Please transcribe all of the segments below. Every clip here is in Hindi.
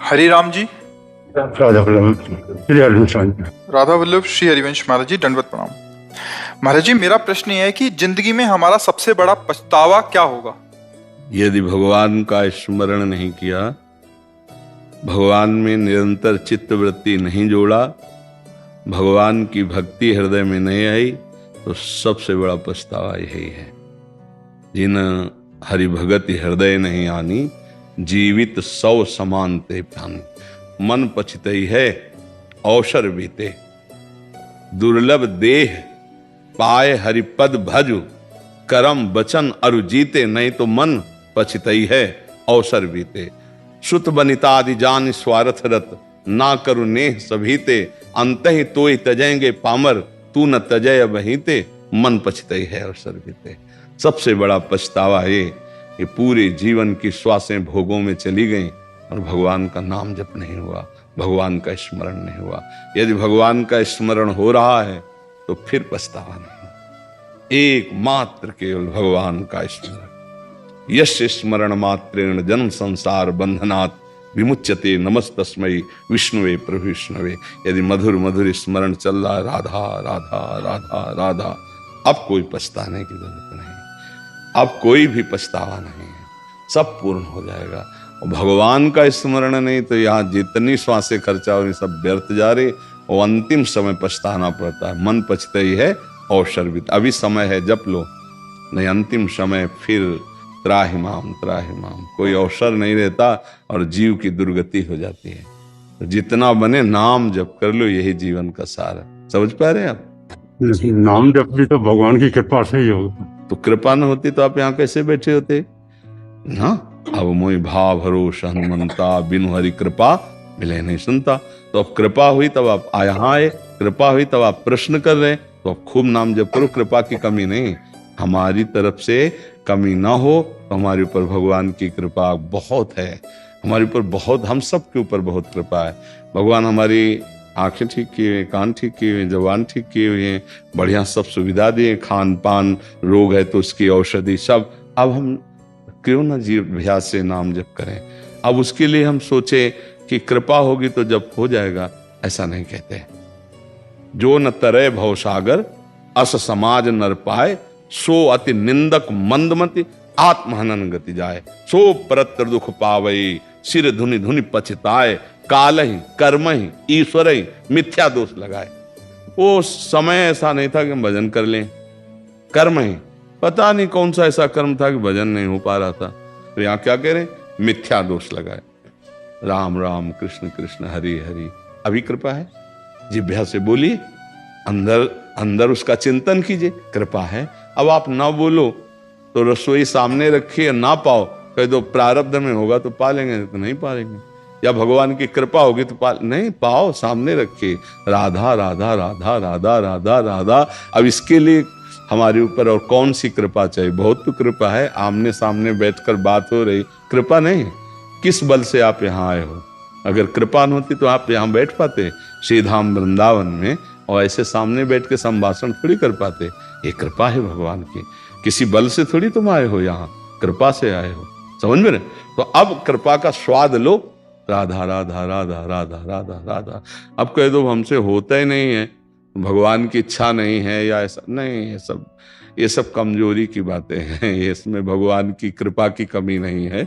हरि राम जी। राधा वल्लभ श्री हरिवंश। राधा वल्लभ श्री हरिवंश महाराज जी, दंडवत प्रणाम। महाराज जी, मेरा प्रश्न ये है कि जिंदगी में हमारा सबसे बड़ा पछतावा क्या होगा? यदि भगवान का स्मरण नहीं किया, भगवान में निरंतर चित्तवृत्ति नहीं जोड़ा, भगवान की भक्ति हृदय में नहीं आई, तो सबसे बड़ा पछतावा यही है। जिन हरि भगति हृदय नहीं आनी, जीवित सौ समान ते पानी। मन पछतई है अवसर बीते, दुर्लभ देह पाए हरिपद भजु, करम बचन अरु जीते। नहीं तो मन पछतई है अवसर बीते। सुत बनितादि जान स्वार्थ रत, ना करु नेह सभीते। अंतहि तोय तजेंगे पामर, तू न तजय बहीते। मन पछतई है अवसर बीते। सबसे बड़ा पछतावा ये कि पूरे जीवन की श्वासें भोगों में चली गईं और भगवान का नाम जप नहीं हुआ, भगवान का स्मरण नहीं हुआ। यदि भगवान का स्मरण हो रहा है तो फिर पछतावा नहीं। एकमात्र केवल भगवान का स्मरण। यस्य स्मरण मात्रेण जन्म संसार बंधनात् विमुच्यते, नमस्तस्मै विष्णुवे प्रभु विष्णुवे। यदि मधुर मधुर स्मरण चल रहा है, राधा राधा राधा राधा, अब कोई पछताने की जरूरत नहीं, अब कोई भी पछतावा नहीं है, सब पूर्ण हो जाएगा। और भगवान का स्मरण नहीं तो यहाँ जितनी श्वासें खर्चा हो रही सब व्यर्थ जा रही, और अंतिम समय पछताना पड़ता है। मन पछते ही है अवसर भी। अभी समय है, जप लो, नहीं अंतिम समय फिर त्राहिमाम त्राहिमाम, कोई अवसर नहीं रहता और जीव की दुर्गति हो जाती है। तो जितना बने नाम जप कर लो, यही जीवन का सार है। समझ पा रहे हैं आप? नाम जप भी तो भगवान की कृपा से ही होगा। तो कृपा न होती तो आप यहाँ कैसे बैठे होते ना? अब मोहि भाव भरोस हनुमंता, बिनु हरि कृपा मिले नहीं सुनता। तो अब कृपा हुई तब आप यहाँ आए, कृपा हुई तब आप प्रश्न कर रहे हैं, तो अब खूब नाम जप करो। कृपा की कमी नहीं, हमारी तरफ से कमी ना हो तो हमारे ऊपर भगवान की कृपा बहुत है। हमारे ऊपर बहुत, हम सब के ऊपर बहुत कृपा है। भगवान हमारी आंखें ठीक किए हुए, कान ठीक किए हुए, जबान ठीक किए हुए हैं, बढ़िया सब सुविधा दिए, खान पान, रोग है तो उसकी औषधि सब। अब हम क्यों ना जीव अभ्यास से नाम जप करें? अब उसके लिए हम सोचे कि कृपा होगी तो जब हो जाएगा, ऐसा नहीं कहते। जो न तरे भवसागर, अस समाज नर पाए। सो अति निंदक मंदमति, आत्महनन गति जाए। सो परत्र दुख पावई, सिर धुनि धुनि पछताए। काल ही कर्म ही ईश्वर ही मिथ्या दोष लगाए। वो समय ऐसा नहीं था कि हम भजन कर लें, कर्म ही पता नहीं कौन सा ऐसा कर्म था कि भजन नहीं हो पा रहा था। तो यहाँ क्या कह रहे? मिथ्या दोष लगाए। राम राम कृष्ण कृष्ण हरि हरि। अभी कृपा है, जिह्वा से बोलिए, अंदर अंदर उसका चिंतन कीजिए, कृपा है। अब आप ना बोलो तो रसोई सामने रखिए, ना पाओ कह दो प्रारब्ध में होगा तो पा लेंगे, तो नहीं पालेंगे। या भगवान की कृपा होगी तो नहीं, पाओ, सामने रखिए। राधा राधा राधा राधा राधा राधा। अब इसके लिए हमारे ऊपर और कौन सी कृपा चाहिए? बहुत तो कृपा है, आमने सामने बैठकर बात हो रही, कृपा नहीं है। किस बल से आप यहाँ आए हो? अगर कृपा न होती तो आप यहाँ बैठ पाते श्रीधाम वृंदावन में, और ऐसे सामने बैठ के संभाषण थोड़ी कर पाते। ये कृपा है भगवान की, किसी बल से थोड़ी तुम आए हो, यहाँ कृपा से आए हो। समझ में? तो अब कृपा का स्वाद लो। राधा राधा राधा राधा राधा राधा। अब कह दो हमसे होता ही नहीं है, भगवान की इच्छा नहीं है या ऐसा नहीं, ये सब कमजोरी की बातें हैं। इसमें भगवान की कृपा की कमी नहीं है।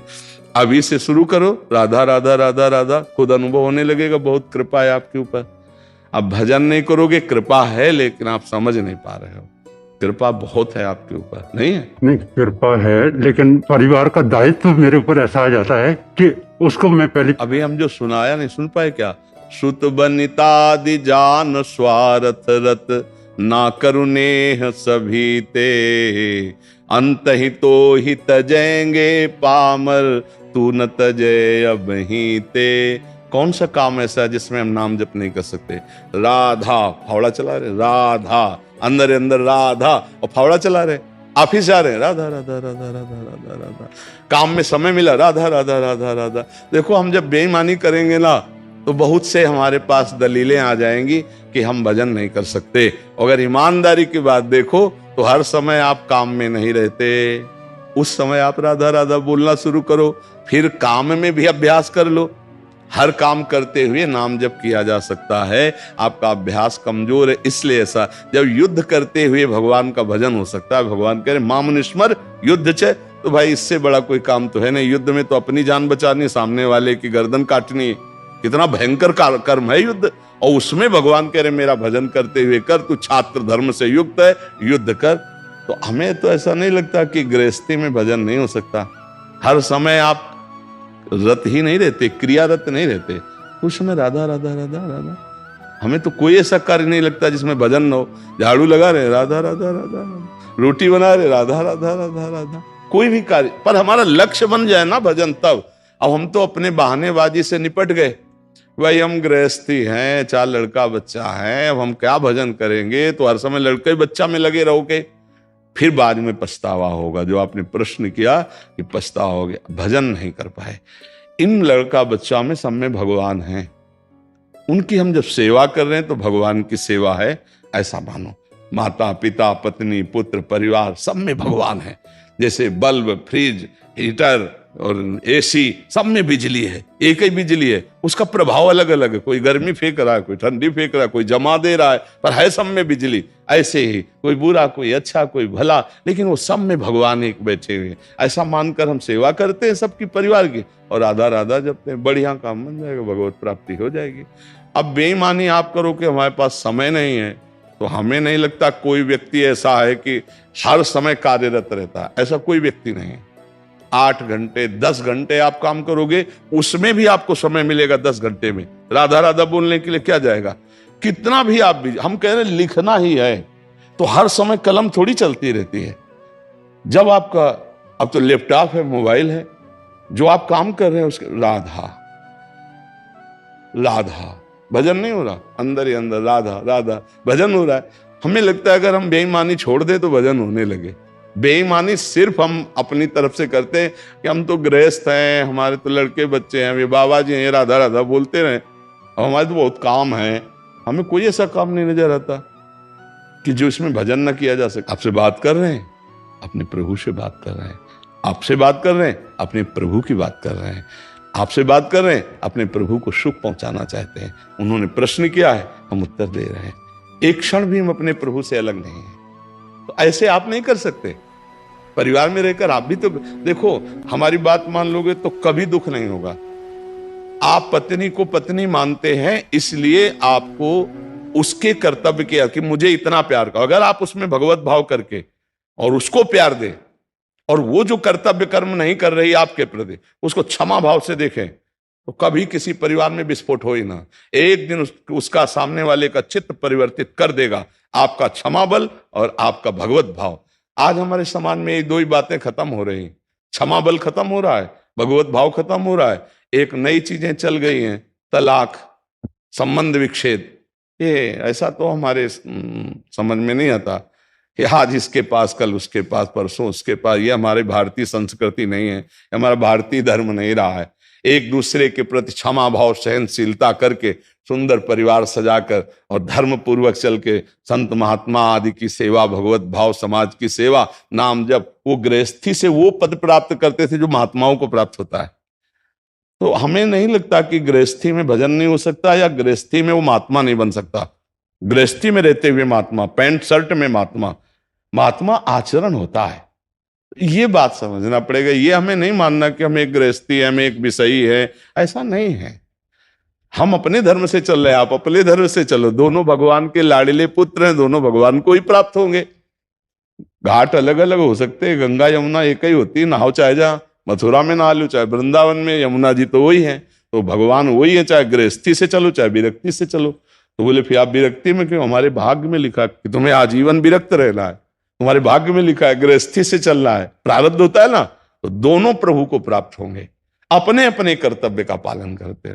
अभी से शुरू करो, राधा राधा राधा राधा, खुद अनुभव होने लगेगा बहुत कृपा है आपके ऊपर। अब भजन नहीं करोगे, कृपा है लेकिन आप समझ नहीं पा रहे हो। कृपा बहुत है आपके ऊपर, नहीं है? नहीं, कृपा है लेकिन परिवार का दायित्व मेरे ऊपर ऐसा आ जाता है कि उसको मैं पहले। अभी हम जो सुनाया नहीं सुन पाए क्या? सुत बनितादि जान स्वार्थ रत, ना करुणेह सभी ते। अंत ही तो ही तजेंगे पामर, तू न तजे अब ही ते। कौन सा काम ऐसा है जिसमें हम नाम जप नहीं कर सकते? राधा फावड़ा चला रहे, राधा अंदर अंदर राधा, और फावड़ा चला रहे, ऑफिस जा रहे हैं, राधा राधा राधा राधा राधा राधा। काम में समय मिला, राधा राधा राधा राधा। देखो हम जब बेईमानी करेंगे ना तो बहुत से हमारे पास दलीलें आ जाएंगी कि हम भजन नहीं कर सकते। अगर ईमानदारी की बात देखो तो हर समय आप काम में नहीं रहते, उस समय आप राधा राधा बोलना शुरू करो, फिर काम में भी अभ्यास कर लो। हर काम करते हुए नाम जप किया जा सकता है। आपका अभ्यास कमजोर है इसलिए ऐसा। जब युद्ध करते हुए भगवान का भजन हो सकता है, भगवान कह रहे मामनुष्मर युद्ध च, तो भाई इससे बड़ा कोई काम तो है नहीं। युद्ध में तो अपनी जान बचानी, सामने वाले की गर्दन काटनी, कितना भयंकर कर्म है युद्ध। और उसमें भगवान कह रहे मेरा भजन करते हुए कर, तू छात्र धर्म से युक्त है, युद्ध कर। तो हमें तो ऐसा नहीं लगता कि गृहस्थी में भजन नहीं हो सकता। हर समय आप रत ही नहीं रहते, क्रियारत नहीं रहते, उस समय राधा राधा राधा राधा। हमें तो कोई ऐसा कार्य नहीं लगता जिसमें भजन न हो। झाड़ू लगा रहे राधा राधा राधा राधा, रोटी बना रहे राधा राधा राधा राधा, कोई भी कार्य, पर हमारा लक्ष्य बन जाए ना भजन तब। अब हम तो अपने बहानेबाजी से निपट गए, भाई हम गृहस्थी हैं, 4 लड़का बच्चा है, अब हम क्या भजन करेंगे। तो हर समय लड़के बच्चा में लगे रहोगे, फिर बाद में पछतावा होगा। जो आपने प्रश्न किया कि पछताओगे, भजन नहीं कर पाए। इन लड़का बच्चा में सब में भगवान है, उनकी हम जब सेवा कर रहे हैं तो भगवान की सेवा है ऐसा मानो। माता पिता पत्नी पुत्र परिवार सब में भगवान है। जैसे बल्ब फ्रिज हीटर और एसी सब में बिजली है, एक ही बिजली है, उसका प्रभाव अलग अलग है। कोई गर्मी फेंक रहा है, कोई ठंडी फेंक रहा है, कोई जमा दे रहा है, पर है सब में बिजली। ऐसे ही कोई बुरा कोई अच्छा कोई भला, लेकिन वो सब में भगवान एक बैठे हुए। ऐसा मानकर हम सेवा करते हैं सबकी परिवार की, और राधा राधा जपते हैं, बढ़िया काम बन जाएगा, भगवत प्राप्ति हो जाएगी। अब बेईमानी आप करो कि हमारे पास समय नहीं है, तो हमें नहीं लगता कोई व्यक्ति ऐसा है कि हर समय कार्यरत रहता है। ऐसा कोई व्यक्ति नहीं है। 8 घंटे 10 घंटे आप काम करोगे, उसमें भी आपको समय मिलेगा 10 घंटे में। राधा राधा बोलने के लिए क्या जाएगा, कितना भी आप भी। हम कह रहे हैं लिखना ही है, तो हर समय कलम थोड़ी चलती रहती है। जब आपका अब तो लैपटॉप है, मोबाइल है, जो आप काम कर रहे हैं उसके राधा राधा, भजन नहीं हो रहा, अंदर ही अंदर राधा राधा भजन हो रहा है। हमें लगता है अगर हम बेईमानी छोड़ दें तो भजन होने लगे। बेईमानी सिर्फ हम अपनी तरफ से करते हैं कि हम तो गृहस्थ हैं, हमारे तो लड़के बच्चे हैं, वे बाबा जी हैं, राधा राधा बोलते रहे, और हमारे तो बहुत काम है। हमें कोई ऐसा काम नहीं नजर आता कि जो इसमें भजन न किया जा सके। आपसे बात कर रहे हैं, अपने प्रभु से बात कर रहे हैं। आपसे बात कर रहे हैं, अपने प्रभु की बात कर रहे हैं। आपसे बात कर रहे हैं, अपने प्रभु को सुख पहुंचाना चाहते हैं। उन्होंने प्रश्न किया है, हम उत्तर दे रहे हैं। एक क्षण भी हम अपने प्रभु से अलग नहीं है। तो ऐसे आप नहीं कर सकते। परिवार में रहकर आप भी तो देखो, हमारी बात मान लोगे तो कभी दुख नहीं होगा। आप पत्नी को पत्नी मानते हैं, इसलिए आपको उसके कर्तव्य के कि मुझे इतना प्यार करो। अगर आप उसमें भगवत भाव करके और उसको प्यार दे, और वो जो कर्तव्य कर्म नहीं कर रही आपके प्रति, उसको क्षमा भाव से देखें, तो कभी किसी परिवार में विस्फोट हो ही ना। एक दिन उसका सामने वाले का चित्त परिवर्तित कर देगा, आपका क्षमा बल और आपका भगवत भाव। आज हमारे समाज में ये 2 ही बातें खत्म हो रही, क्षमा बल खत्म हो रहा है, भगवत भाव खत्म हो रहा है। एक नई चीजें चल गई हैं, तलाक, संबंध विच्छेद। ये ऐसा तो हमारे समझ में नहीं आता कि आज इसके पास कल उसके पास परसों उसके पास। ये हमारी भारतीय संस्कृति नहीं है, हमारा भारतीय धर्म नहीं रहा है। एक दूसरे के प्रति क्षमा भाव सहनशीलता करके सुंदर परिवार सजाकर और धर्म पूर्वक चल के संत महात्मा आदि की सेवा, भगवत भाव, समाज की सेवा, नाम जब, वो गृहस्थी से वो पद प्राप्त करते थे जो महात्माओं को प्राप्त होता है। तो हमें नहीं लगता कि गृहस्थी में भजन नहीं हो सकता, या गृहस्थी में वो महात्मा नहीं बन सकता। गृहस्थी में रहते हुए महात्मा, पैंट शर्ट में महात्मा, महात्मा आचरण होता है। ये बात समझना पड़ेगा। ये हमें नहीं मानना कि हम एक गृहस्थी है, हम एक विषयी है, ऐसा नहीं है। हम अपने धर्म से चल रहे हैं, आप अपने धर्म से चलो। दोनों भगवान के लाडले पुत्र हैं, दोनों भगवान को ही प्राप्त होंगे। घाट अलग अलग हो सकते हैं, गंगा यमुना एक ही होती है। नहाओ चाहे जहाँ मथुरा में नहा लो, चाहे वृंदावन में, यमुना जी तो वही है, तो भगवान वही है। चाहे गृहस्थी से चलो चाहे विरक्ति से चलो। तो बोले फिर आप विरक्ति में क्यों? हमारे भाग्य में लिखा कि तुम्हें आजीवन विरक्त रहना है, तुम्हारे भाग्य में लिखा है गृहस्थी से चलना है, प्रारब्ध होता है ना। तो दोनों प्रभु को प्राप्त होंगे, अपने अपने कर्तव्य का पालन करते हैं।